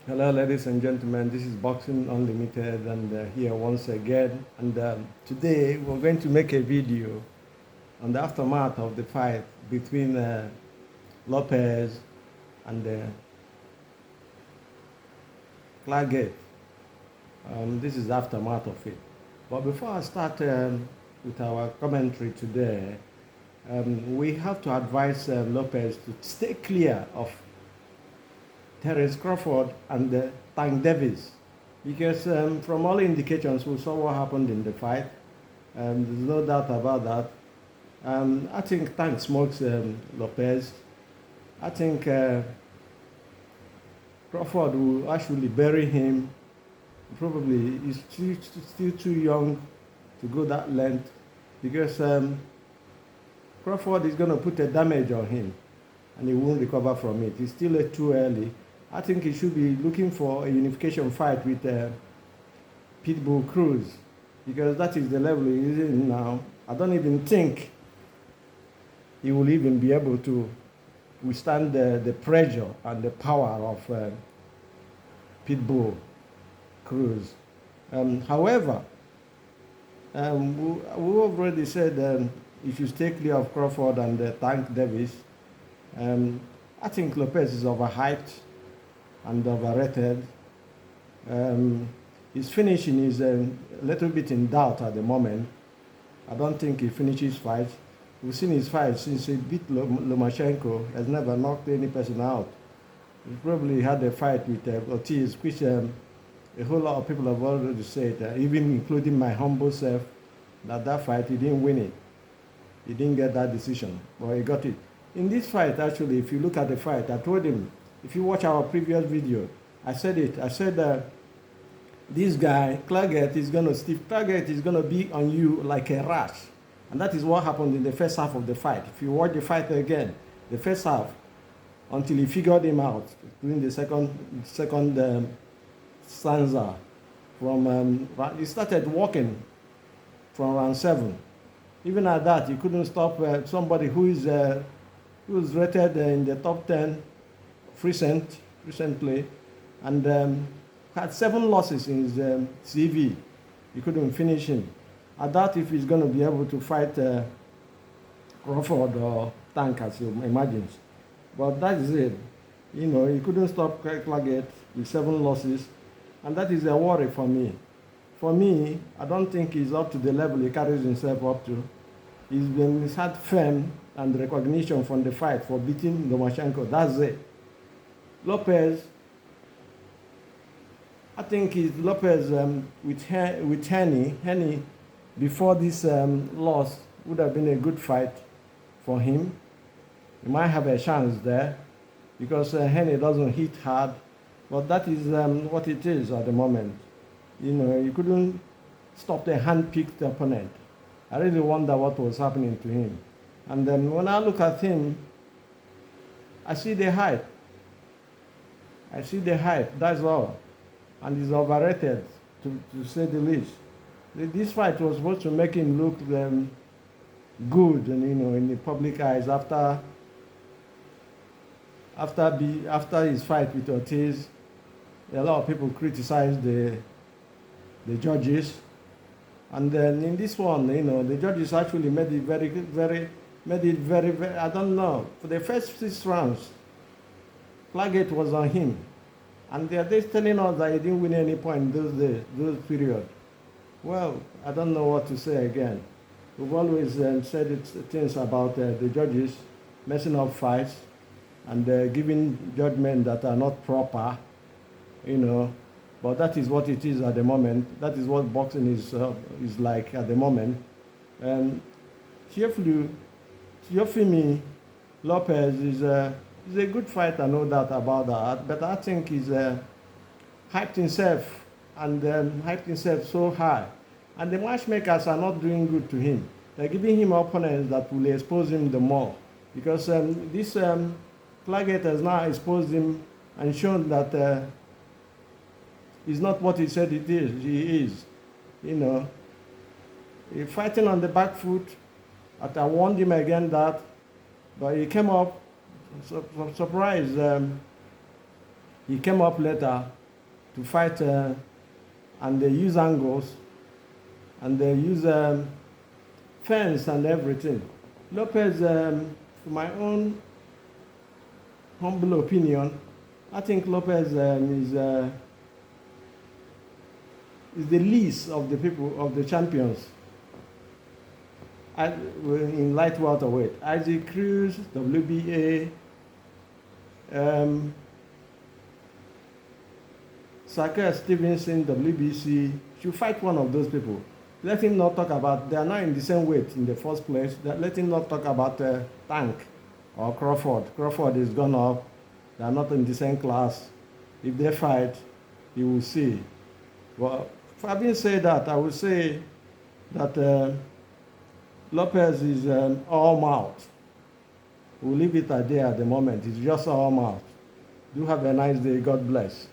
Hello, ladies and gentlemen. This is Boxing Unlimited, and here once again. And today we're going to make a video on the aftermath of the fight between Lopez and Claggett. This is the aftermath of it. But before I start with our commentary today, we have to advise Lopez to stay clear of Terence Crawford and Tank Davis, because from all indications we saw what happened in the fight. There's no doubt about that. I think Tank smokes Lopez. I think Crawford will actually bury him. Probably he's still too young to go that length, because Crawford is going to put a damage on him and he won't recover from it. It's still too early. I think he should be looking for a unification fight with Pitbull Cruz, because that is the level he is in now. I don't even think he will even be able to withstand the pressure and the power of Pitbull Cruz. However, we already said if you stay clear of Crawford and Tank Davis, I think Lopez is overhyped and overrated. His finishing is a little bit in doubt at the moment. I don't think he finishes fights. We've seen his fight since he beat Lomachenko, has never knocked any person out. He probably had a fight with Ortiz, which a whole lot of people have already said, even including my humble self, that fight he didn't win it. He didn't get that decision, but he got it. In this fight, actually, if you look at the fight, I told him, if you watch our previous video, I said it. I said this guy, Claggett, is going to be on you like a rash. And that is what happened in the first half of the fight. If you watch the fight again, the first half, until he figured him out, during the second stanza, he started walking from round 7. Even at that, he couldn't stop somebody who is rated in the top 10 recently, and had 7 losses in his CV. He couldn't finish him. I doubt if he's going to be able to fight Crawford or Tank, as you imagine. But that is it. You know, he couldn't stop Claggett with 7 losses, and that is a worry for me. For me, I don't think he's up to the level he carries himself up to. He's had fame and recognition from the fight for beating Lomachenko. That's it. Lopez, I think Lopez with Henny before this loss would have been a good fight for him. He might have a chance there, because Henny doesn't hit hard, but that is what it is at the moment. You know, he couldn't stop the hand-picked opponent. I really wonder what was happening to him. And then when I look at him, I see the hype. That's all. And he's overrated, to say the least. This fight was supposed to make him look good, and in the public eyes after his fight with Ortiz. A lot of people criticized the judges, and then in this one, the judges actually made it very. I don't know. For the first 6 rounds, Claggett was on him, and they're telling us that he didn't win any point those days, those period. Well, I don't know what to say again. We've always said things about the judges messing up fights and giving judgment that are not proper, But that is what it is at the moment. That is what boxing is like at the moment. Teofimo Lopez is a good fighter, no doubt about that. But I think he's hyped himself so high. And the matchmakers are not doing good to him. They're giving him opponents that will expose him the more. Because this Claggett has now exposed him and shown that he's not what he said he is. He's fighting on the back foot. I warned him again that, but he came up surprised He came up later to fight, and they use angles, and they use fence and everything. Lopez, for my own humble opinion, I think Lopez is the least of the people, of the champions in light welterweight. Isaac Cruz, WBA, Saker Stevenson, WBC, should fight one of those people. Let him not talk about, they are not in the same weight in the first place. Let him not talk about Tank or Crawford. Crawford is gone up. They are not in the same class. If they fight, you will see. Well, having said that, I would say that Lopez is all mouth. We'll leave it at there at the moment. It's just all mouth. Do have a nice day. God bless.